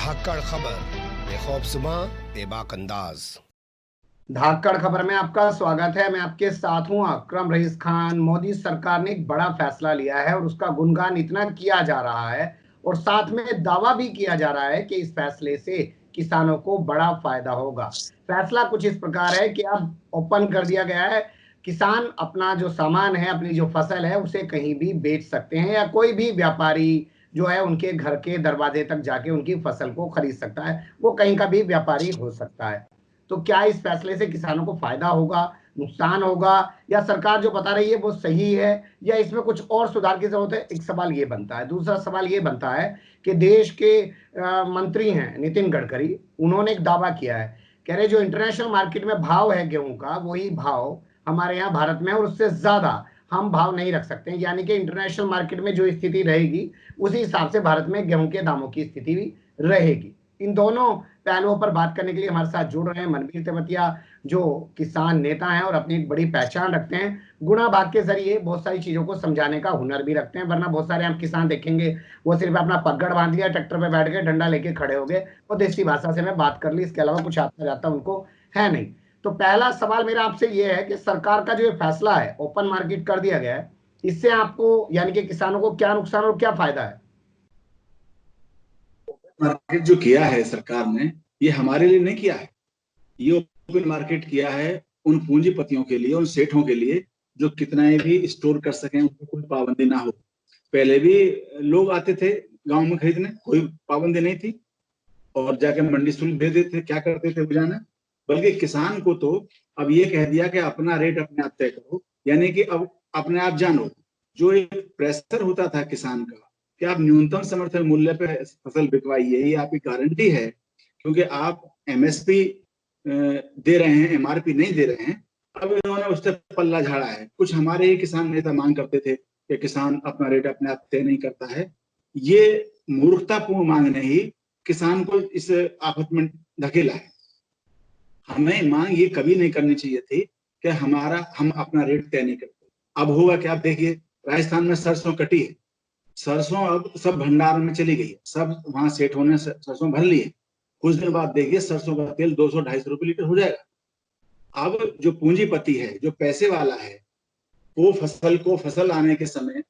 धाकड़ खबर, बेखौफसमा बेबाक अंदाज। धाकड़ खबर में आपका स्वागत है। मैं आपके साथ हूं अकरम रईस खान। मोदी सरकार ने एक बड़ा फैसला लिया है और उसका गुणगान इतना किया जा रहा है और साथ में दावा भी किया जा रहा है कि इस फैसले से किसानों को बड़ा फायदा होगा। फैसला कुछ इस प्रकार है कि अब ओपन कर दिया गया है, किसान अपना जो सामान है, अपनी जो फसल है, उसे कहीं भी बेच सकते हैं या कोई भी व्यापारी जो है उनके घर के दरवाजे तक जाके उनकी फसल को खरीद सकता है। वो कहीं का भी व्यापारी हो सकता है। तो क्या इस फैसले से किसानों को फायदा होगा, नुकसान होगा, या सरकार जो बता रही है वो सही है, या इसमें कुछ और सुधार की जरूरत है? एक सवाल ये बनता है। दूसरा सवाल ये बनता है कि देश के मंत्री हैं नितिन गडकरी, उन्होंने एक दावा किया है, कह रहे जो इंटरनेशनल मार्केट में भाव है गेहूं का, वही भाव हमारे यहाँ भारत में है और उससे ज्यादा हम भाव नहीं रख सकते। यानी कि इंटरनेशनल मार्केट में जो स्थिति रहेगी उसी हिसाब से भारत में गेहूं के दामों की स्थिति भी रहेगी। इन दोनों पहलुओं पर बात करने के लिए हमारे साथ जुड़ रहे हैं मनवीर तेवतिया, जो किसान नेता हैं और अपनी एक बड़ी पहचान रखते हैं। गुणा भाग के जरिए बहुत सारी चीजों को समझाने का हुनर भी रखते हैं। वरना बहुत सारे हम किसान देखेंगे वो सिर्फ अपना पगड़ बांध लिया, ट्रैक्टर पे बैठ गए, डंडा लेके खड़े हो गए और देसी भाषा से मैं बात कर ली, इसके अलावा कुछ आता जाता उनको है नहीं। तो पहला सवाल मेरा आपसे ये है कि सरकार का जो ये फैसला है, ओपन मार्केट कर दिया गया है, इससे आपको यानी कि किसानों को क्या नुकसान और क्या फायदा है? मार्केट जो किया है सरकार ने, ये हमारे लिए नहीं किया है। ये ओपन मार्केट किया है उन पूंजीपतियों के लिए, उन सेठों के लिए जो कितना भी स्टोर कर सकें, उनको कोई पाबंदी ना हो। पहले भी लोग आते थे गांव में खरीदने, कोई पाबंदी नहीं थी और जाके मंडी शुल्क दे देते थे। क्या करते थे वो जाने, बल्कि किसान को तो अब ये कह दिया कि अपना रेट अपने आप तय करो, यानी कि अब अपने आप जानो। जो एक प्रेशर होता था किसान का कि आप न्यूनतम समर्थन मूल्य पे फसल बिकवाइए, ये आपकी गारंटी है, क्योंकि आप एमएसपी दे रहे हैं, एमआरपी नहीं दे रहे हैं। अब इन्होंने उससे पल्ला झाड़ा है। कुछ हमारे ही किसान नेता मांग करते थे कि किसान अपना रेट अपने आप तय नहीं करता है। ये मूर्खतापूर्ण मांग ने ही किसान को इस आफत में धकेला है। हमें मांग ये कभी नहीं करनी चाहिए थी कि हम अपना रेट तय नहीं करते। अब होगा क्या, आप देखिए राजस्थान में सरसों कटी है, सरसों अब सब भंडार में चली गई है, सब वहां सेठों ने सरसों भर ली है। कुछ दिन बाद देखिए सरसों का तेल 200-250 रुपए लीटर हो जाएगा। अब जो पूंजीपति है, जो पैसे वाला है, वो फसल आने के समय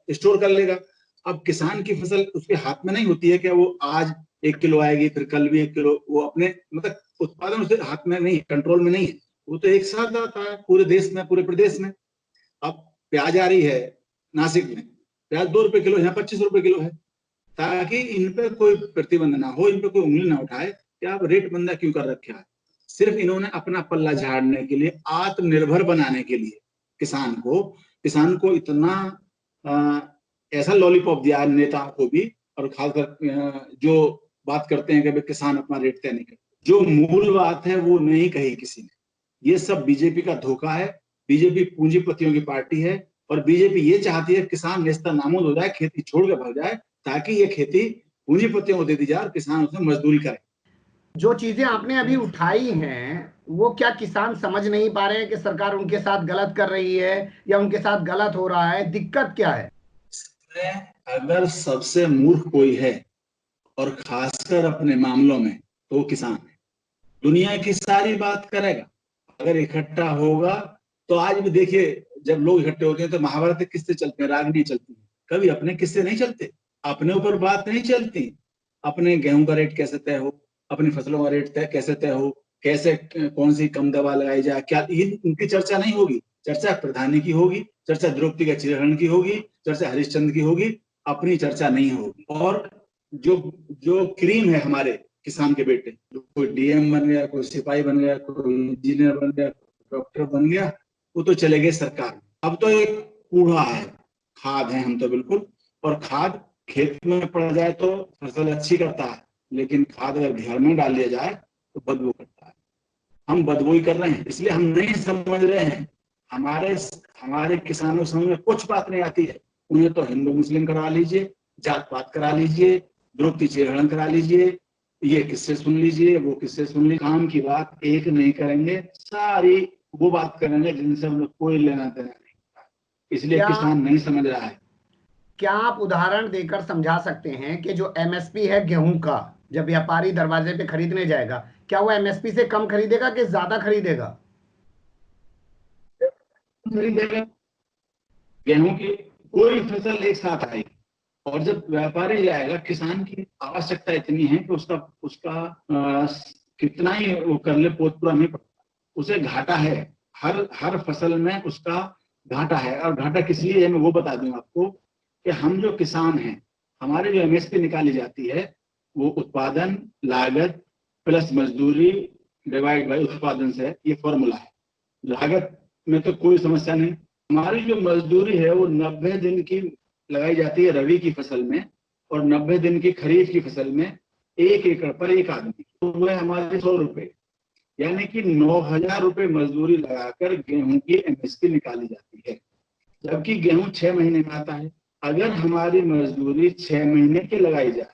स्टोर कर लेगा। अब किसान की फसल उसके हाथ में नहीं होती है कि वो आज 1 किलो आएगी, फिर कल भी 1 किलो। वो अपने मतलब उत्पादन उसके हाथ में नहीं, कंट्रोल में नहीं है। वो तो एक साथ आता है पूरे देश में, पूरे प्रदेश में। अब प्याज आ रही है नासिक में, प्याज 2 रुपए किलो, यहाँ 25 रुपए किलो है। ताकि इन पे कोई प्रतिबंध ना हो, इन पे कोई उंगली ना उठाए कि आप रेट बंदा क्यों कर रखा है। सिर्फ इन्होंने अपना पल्ला झाड़ने के लिए, आत्मनिर्भर बनाने के लिए किसान को इतना ऐसा लॉलीपॉप दिया नेताओं को भी, और खासकर जो बात करते हैं कि भाई किसान अपना रेट तय नहीं करते। जो मूल बात है वो नहीं कही किसी ने। ये सब बीजेपी का धोखा है। बीजेपी पूंजीपतियों की पार्टी है और बीजेपी ये चाहती है किसान नेस्ता नामूद हो जाए, खेती छोड़ के भाग जाए, ताकि ये खेती पूंजीपतियों को दे दी जाए और किसान उसमें मजदूरी करे। जो चीजें आपने अभी उठाई हैं, वो क्या किसान समझ नहीं पा रहे हैं कि सरकार उनके साथ गलत कर रही है या उनके साथ गलत हो रहा है? दिक्कत क्या है? अगर सबसे मूर्ख कोई है और खासकर अपने मामलों में, तो वो किसान है। दुनिया की सारी बात करेगा, अगर इकट्ठा होगा तो आज भी देखिए जब लोग इकट्ठे होते हैं तो महाभारत के किस्से चलते हैं, रागनी चलती है। कभी अपने किस्से नहीं चलते, अपने ऊपर बात नहीं चलती। अपने गेहूं का रेट कैसे तय हो, अपनी फसलों का रेट कैसे तय हो, कैसे कौन सी कम दवा लगाई जाए, क्या, ये उनकी चर्चा नहीं होगी। चर्चा प्रधानी की होगी, चर्चा द्रौपदी का चिरहरण की होगी, चर्चा हरिश्चंद्र की होगी, अपनी चर्चा नहीं होगी। और जो जो क्रीम है हमारे किसान के बेटे, कोई डीएम बन गया, कोई सिपाही बन गया, कोई इंजीनियर बन गया, डॉक्टर बन गया, वो तो चले गए सरकार में। अब तो एक कूड़ा है, खाद है हम तो बिल्कुल। और खाद खेत में पड़ जाए तो फसल अच्छी करता है, लेकिन खाद अगर घर में डाल लिया जाए तो बदबू करता है। हम बदबू ही कर रहे हैं, इसलिए हम नहीं समझ रहे हैं। हमारे हमारे किसानों समझ में कुछ बात नहीं आती है। उन्हें तो हिंदू मुस्लिम करा लीजिए, जात पात करा लीजिए, द्रौपदी चिरहरण करा लीजिए, ये किससे सुन लीजिए, वो किससे सुन लीजिए, काम की बात एक नहीं करेंगे, सारी वो बात करेंगे जिनसे हम लोग कोई लेना देना नहीं। इसलिए क्या किसान नहीं समझ रहा है। क्या आप उदाहरण देकर समझा सकते हैं कि जो एमएसपी है गेहूं का, जब व्यापारी दरवाजे पे खरीदने जाएगा, क्या वो एमएसपी से कम खरीदेगा कि ज्यादा खरीदेगा? खरीदेगा। गेहूं की कोई फसल एक साथ आएगी, और जब व्यापारी जाएगा, किसान की आवश्यकता इतनी है कि उसका उसका कितना ही वो कर ले पोत पूरा नहीं पड़ता, उसे घाटा है। हर हर फसल में उसका घाटा है। और घाटा किस लिए है मैं वो बता दूं आपको, कि हम जो किसान हैं, हमारे जो एमएसपी निकाली जाती है वो उत्पादन लागत प्लस मजदूरी डिवाइड बाई उत्पादन से, ये फॉर्मूला है। लागत में तो कोई समस्या नहीं। हमारी जो मजदूरी है वो 90 दिन की लगाई जाती है रबी की फसल में, और 90 दिन की खरीफ की फसल में 1 एकड़ पर 1 आदमी, तो वो है हमारे 100 रुपए, यानी कि 9,000 रुपए मजदूरी लगाकर गेहूं की एमएसपी निकाली जाती है, जबकि गेहूं 6 महीने में आता है। अगर हमारी मजदूरी 6 महीने की लगाई जाए,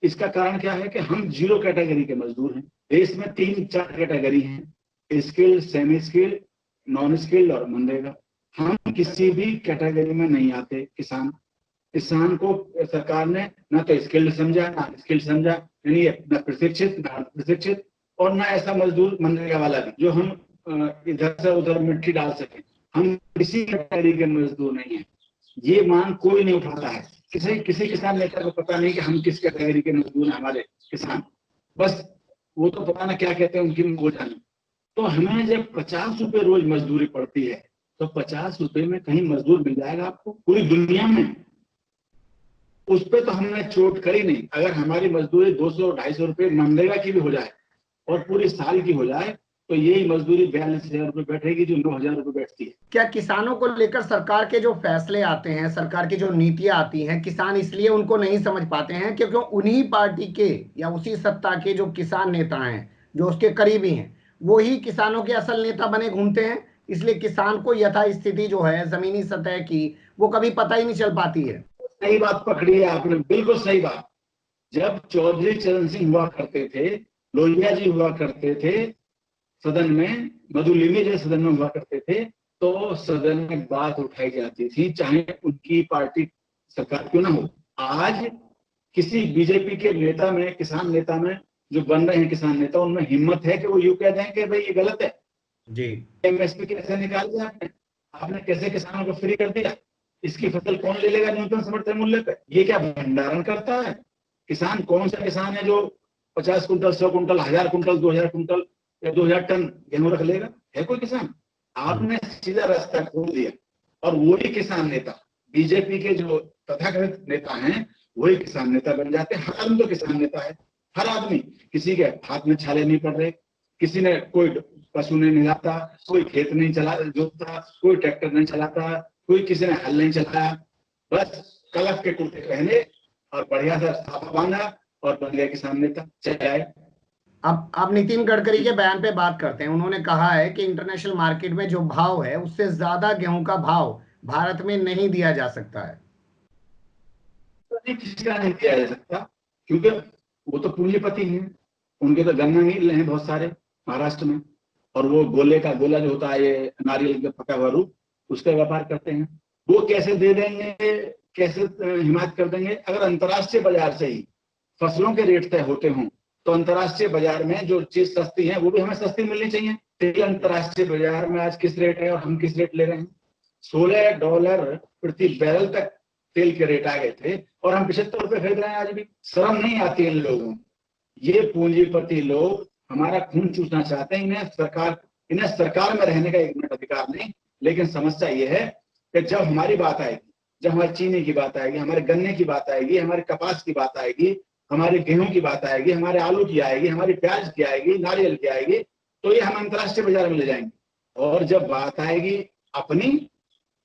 इसका कारण क्या है कि हम 0 कैटेगरी के मजदूर हैं। देश में 3-4 कैटेगरी हैं, skilled, semi skilled, non skilled और मनरेगा। हम किसी भी कैटेगरी में नहीं आते। किसान को सरकार ने ना तो स्किल्ड समझा, ना स्किल्ड समझा, यानी ना प्रशिक्षित, ना प्रशिक्षित, और ना ऐसा मजदूर मनरेगा वाला भी जो हम इधर से उधर मिट्टी डाल सके। हम किसी कैटेगरी के मजदूर नहीं है। ये मांग कोई नहीं उठाता है। किसी किसान नेता को पता नहीं कि हम किस कैटेगरी के मजदूर हैं। हमारे किसान बस वो तो पता ना क्या कहते हैं, उनकी वो जाने। तो हमें जब 50 रुपए रोज मजदूरी पड़ती है, तो 50 रुपए में कहीं मजदूर मिल जाएगा आपको पूरी दुनिया में? उस पर तो हमने चोट करी नहीं। अगर हमारी मजदूरी 200-250 रुपए मनरेगा की भी हो जाए और पूरी साल की हो जाए, तो यही मजदूरी 42,000 रुपए बैठेगी जो 9,000 रुपए बैठती है। क्या किसानों को लेकर सरकार के जो फैसले आते हैं, सरकार की जो नीतियां आती हैं, किसान इसलिए उनको नहीं समझ पाते हैं क्योंकि उन्हीं पार्टी के या उसी सत्ता के जो किसान नेता हैं, जो उसके करीबी हैं, वो ही किसानों के असल नेता बने घूमते हैं। इसलिए किसान को यथास्थिति जो है जमीनी सतह की, वो कभी पता ही नहीं चल पाती है। सही बात पकड़ी है आपने, बिल्कुल सही बात। जब चौधरी चरण सिंह हुआ करते थे, लोहिया जी हुआ करते थे सदन में, मधुलिमी जी सदन में हुआ करते थे, तो सदन में बात उठाई जाती थी, चाहे उनकी पार्टी सरकार क्यों ना हो। आज किसी बीजेपी के नेता में, किसान नेता में, जो बन रहे हैं किसान नेता, उनमें हिम्मत है कि वो यूं कह दें कि भाई ये गलत है जी। एमएसपी कैसे निकाल दिया आपने कैसे किसानों को फ्री कर दिया, इसकी फसल कौन ले लेगा न्यूनतम समर्थन मूल्य पे? ये क्या भंडारण करता है? किसान कौन सा किसान है जो 50 कुंटल, 100 कुंटल, 1000 कुंटल, 2000 कुंटल या 2000 टन गेहूं रख लेगा? है कोई किसान? आपने सीधा रास्ता खोल दिया। और वही किसान नेता, बीजेपी के जो तथाकथित नेता हैं, वही किसान नेता बन जाते हैं। हर आदमी तो किसान नेता है, हर आदमी। किसी के हाथ में छाले नहीं पड़ रहे, किसी ने कोई पशु नहीं नहलाता, कोई खेत नहीं चला जोतता, कोई ट्रैक्टर नहीं चलाता, कोई किसी ने हल नहीं चलाया, बस कलफ के कुर्ते पहने और बढ़िया सा साफा बांधा और बन गया किसान नेता, चलाए। अब आप नितिन गडकरी के बयान पे बात करते हैं। उन्होंने कहा है कि इंटरनेशनल मार्केट में जो भाव है उससे ज्यादा गेहूं का भाव भारत में नहीं दिया जा सकता है। तो किसी का नहीं दिया जा सकता, क्योंकि वो तो पूंजीपति हैं। उनके तो गन्ना मिल हैं बहुत सारे महाराष्ट्र में, और वो गोले का गोला जो होता है, ये नारियल का पका हुआ रूप, उसका व्यापार करते हैं। वो कैसे दे देंगे, कैसे हिमायत कर देंगे? अगर अंतर्राष्ट्रीय बाजार से ही फसलों के रेट तय होते हों, तो अंतर्राष्ट्रीय बाजार में जो चीज सस्ती है वो भी हमें सस्ती मिलनी चाहिए। तेल अंतर्राष्ट्रीय बाजार में आज किस रेट है और हम किस रेट ले रहे हैं? $16 प्रति बैरल तक तेल के रेट आ गए थे, और हम 75 रुपए खरीद रहे हैं आज भी। शर्म नहीं आती इन लोगों? ये पूंजीपति लोग हमारा खून चूसना चाहते हैं। इन्हें सरकार में रहने का 1 मिनट अधिकार नहीं। लेकिन समस्या ये है कि जब हमारी बात आएगी, जब हमारी चीनी की बात आएगी, हमारे गन्ने की बात आएगी, हमारे कपास की बात आएगी, हमारे गेहूं की बात आएगी, हमारे आलू की आएगी, हमारी प्याज की आएगी, नारियल की आएगी, तो ये हम अंतर्राष्ट्रीय बाजार में ले जाएंगे। और जब बात आएगी अपनी,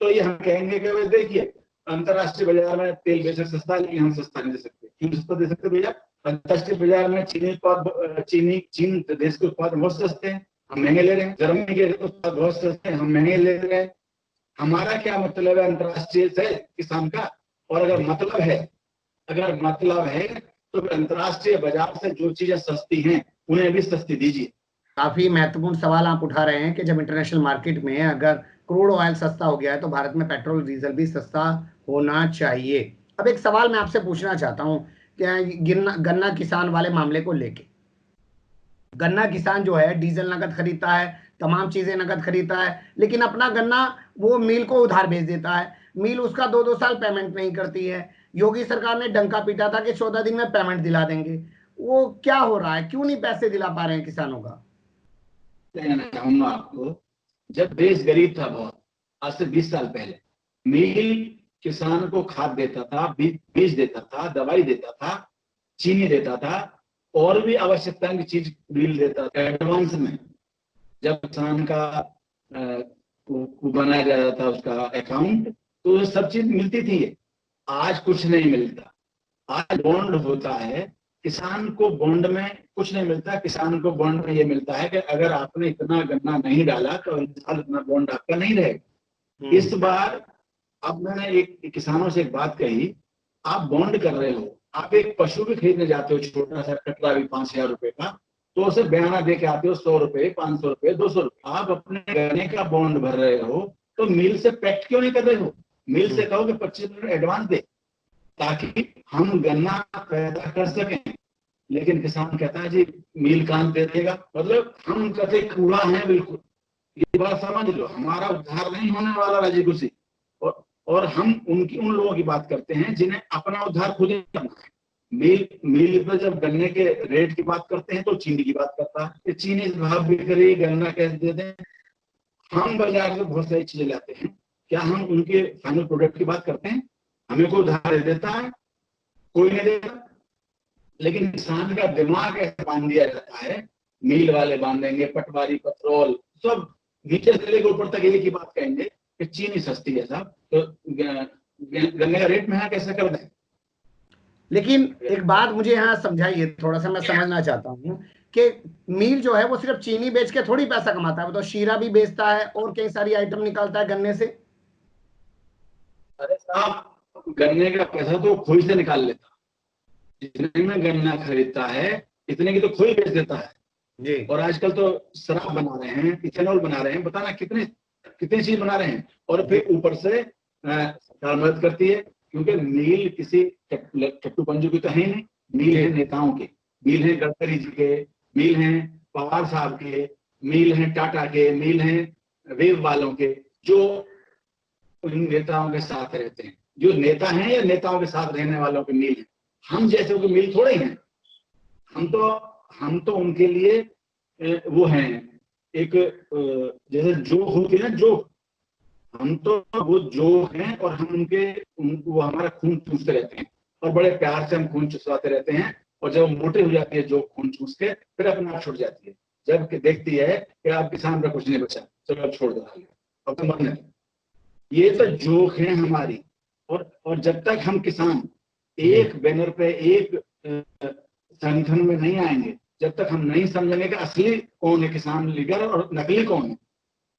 तो ये हम कहेंगे कि देखिए अंतर्राष्ट्रीय बाजार में तेल बेशक सस्ता है, लेकिन हम सस्ता नहीं दे सकते। क्यों सस्ता दे सकते भैया? अंतर्राष्ट्रीय बाजार में चीन देश के उत्पाद बहुत सस्ते हैं, हम महंगे ले रहे हैं। जर्मनी के उत्पाद बहुत सस्ते हैं, हम महंगे ले रहे हैं। हमारा क्या मतलब है अंतर्राष्ट्रीय से किसान का? और अगर मतलब है तो अंतर्राष्ट्रीय बाजार से जो चीजें सस्ती हैं उन्हें भी सस्ती दीजिए। काफी महत्वपूर्ण सवाल आप उठा रहे हैं कि जब इंटरनेशनल मार्केट में अगर क्रूड ऑयल सस्ता हो गया है तो भारत में पेट्रोल डीजल भी सस्ता होना चाहिए। अब एक सवाल मैं आपसे पूछना चाहता हूं गन्ना किसान वाले मामले को लेके। गन्ना किसान जो है डीजल नगद खरीदता है, तमाम चीजें नगद खरीदता है, लेकिन अपना गन्ना वो मिल को उधार भेज देता है। मिल उसका 2-2 साल पेमेंट नहीं करती है। योगी सरकार ने डंका पीटा था कि 14 दिन में पेमेंट दिला देंगे। वो क्या हो रहा है, क्यों नहीं पैसे दिला पा रहे हैं किसानों का? कहना चाहूंगा आपको, जब देश गरीब था बहुत, आज से 20 साल पहले, मिल किसान को खाद देता था, बीज देता था, दवाई देता था, चीनी देता था, और भी आवश्यकता की चीज मिल देता था एडवांस में। जब किसान का वो बनाया जाता था उसका अकाउंट, तो सब चीज मिलती थी। आज कुछ नहीं मिलता। आज बॉन्ड होता है, किसान को बॉन्ड में कुछ नहीं मिलता। किसान को बॉन्ड में ये मिलता है कि अगर आपने इतना गन्ना नहीं डाला तो इतना बॉन्ड आपका नहीं रहेगा। इस बार अब मैंने एक किसानों से एक बात कही, आप बॉन्ड कर रहे हो, आप एक पशु भी खरीदने जाते हो, छोटा सा कटरा भी 5,000 रुपए का, तो उसे बयाना दे के आते हो 100 रुपए, 500 रुपए, 200 रुपए। आप अपने गन्ने का बॉन्ड भर रहे हो तो मिल से पैक्ट क्यों नहीं कर रहे हो? मिल से कहो कि 25% एडवांस दे ताकि हम गन्ना पैदा कर सकें। लेकिन किसान कहता है जी मिल काम दे देगा, मतलब हम कहते कूड़ा है। बिल्कुल ये बात समझ लो, हमारा उद्धार नहीं होने वाला राजी खुशी। और हम उन लोगों की बात करते हैं जिन्हें अपना उद्धार खुद ही करना है। मिल पे जब गन्ने के रेट की बात करते हैं तो चीनी की बात करता है कि चीनी भाव बिक रही, गन्ना कैसे दे दें। हम बाजार में बहुत सारी चीजें लाते हैं, क्या हम उनके फाइनल प्रोडक्ट की बात करते हैं? हमें कोई उधार दे देता है? कोई नहीं देता। लेकिन किसान का दिमाग ऐसे बांध दिया जाता है, मिल वाले बांधेंगे, पटवारी, पेट्रोल, सब नीचे से लेकर ऊपर तक एक ही बात कहेंगे कि चीनी सस्ती है साहब, तो गन्ने का रेट महंगा कैसे कर दें? लेकिन एक बात मुझे यहाँ समझाइए, थोड़ा सा मैं समझना चाहता हूँ कि मिल जो है वो सिर्फ चीनी बेच के थोड़ी पैसा कमाता है, वो तो शीरा भी बेचता है और कई सारी आइटम निकालता है गन्ने से। अरे साहब, गन्ने का पैसा तो खोई से निकाल लेता, जितने में गन्ना खरीदता है इतने की तो खोई बेच देता है जी। और आजकल तो शराब बना रहे हैं, इथेनॉल बना रहे हैं, बताना कितने चीज बना रहे हैं। और फिर ऊपर से सरकार मदद करती है, क्योंकि मिल किसी चट्टू पंजू की तो है नहीं। मिल है नेताओं के, मिल है गडकरी जी के, मिल है पवार साहब के, मिल है टाटा के, मिल है वेव वालों के, जो उन नेताओं के साथ रहते हैं। जो नेता हैं या नेताओं के साथ रहने वालों के मिल है। हम जैसे के मिल थोड़े हैं। हम तो उनके लिए वो हैं, एक जैसे जो होती है ना, जो हम तो वो जो हैं, और हम वो हमारा खून चूसते रहते हैं, और बड़े प्यार से हम खून चुसवाते रहते हैं। और जब मोटे हो जाती है जो खून चूस के, फिर अपने आप छूट जाती है। जब देखती है कि आप किसान का कुछ नहीं बचा, चलो अब छोड़ दो, अब तो मरने। ये तो जोक है हमारी। और जब तक हम किसान एक बैनर पे, एक संगठन में नहीं आएंगे, जब तक हम नहीं समझेंगे कि असली कौन है किसान लीडर और नकली कौन है,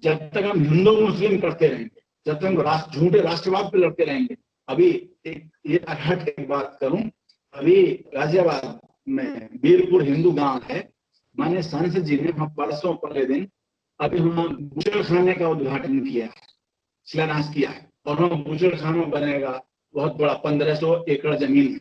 जब तक हम हिंदू मुस्लिम करते रहेंगे, जब तक हम झूठे राष्ट्रवाद पे लड़ते रहेंगे। अभी ये हट एक बात करूं, अभी गाजियाबाद में बीरपुर हिंदू गांव है, माननीय सांसद जी ने वहां परसों पहले दिन अभी वहां बुचड़ खाने का उद्घाटन किया है, शिलान्यास किया है। और वहां बुचड़ खाना बनेगा, बहुत बड़ा 1500 एकड़ जमीन है।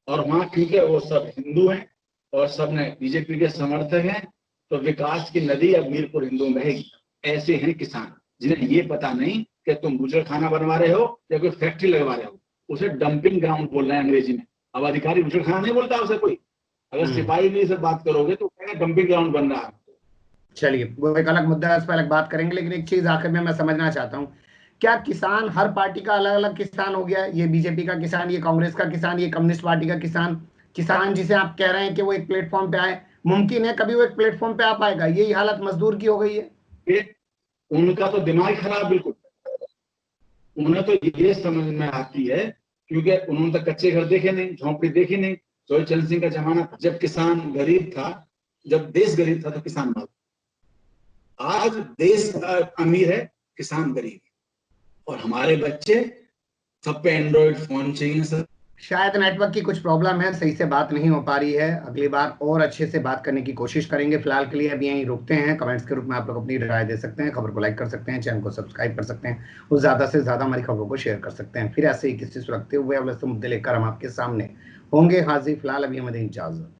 और वहां क्योंकि वो सब हिंदू हैं और सब ने बीजेपी के समर्थक हैं, तो विकास की नदी अब मीरपुर हिंदू में बहेगी। ऐसे हैं किसान जिन्हें ये पता नहीं कि तुम बुचड़ खाना बनवा रहे हो या कोई फैक्ट्री लगवा रहे हो। उसे डंपिंग ग्राउंड बोल रहे हैं अंग्रेजी में। अब अधिकारी बुचड़ खाना नहीं बोलता उसे कोई। अगर सिपाही भी से बात करोगे तो कहेगा डंपिंग ग्राउंड बन रहा है। चलिए, वो एक अलग मुद्दा है, इस पर अलग बात करेंगे। लेकिन एक चीज आखिर में मैं समझना चाहता हूँ, क्या किसान हर पार्टी का अलग अलग किसान हो गया? ये बीजेपी का किसान, ये कांग्रेस का किसान, ये कम्युनिस्ट पार्टी का किसान जिसे आप कह रहे हैं कि वो एक प्लेटफॉर्म पे आए, मुमकिन है कभी वो एक प्लेटफॉर्म पे आ पाएगा? यही हालत मजदूर की हो गई है। उनका तो दिमाग खराब, बिल्कुल। उन्हें तो ये समझ में आती है, क्योंकि उन्होंने तो कच्चे घर देखे नहीं, झोंपड़ी देखी नहीं। सोई चंद सिंह का जमाना था, जब किसान गरीब था, जब देश गरीब था तो किसान भाग। आज देश अमीर है, किसान गरीब है। और हमारे बच्चे सब पे एंड्रॉइड फोन चाहिए, सब शायद नेटवर्क की कुछ प्रॉब्लम है, सही से बात नहीं हो पा रही है। अगली बार और अच्छे से बात करने की कोशिश करेंगे। फिलहाल के लिए अभी यहीं रुकते हैं। कमेंट्स के रूप में आप लोग अपनी राय दे सकते हैं, खबर को लाइक कर सकते हैं, चैनल को सब्सक्राइब कर सकते हैं और ज्यादा से ज्यादा हमारी खबरों को शेयर कर सकते हैं। फिर ऐसे ही किसी सुलगते हुए मुद्दे लेकर हम आपके सामने होंगे हाजिर। फिलहाल अभी हमें दें इजाजत।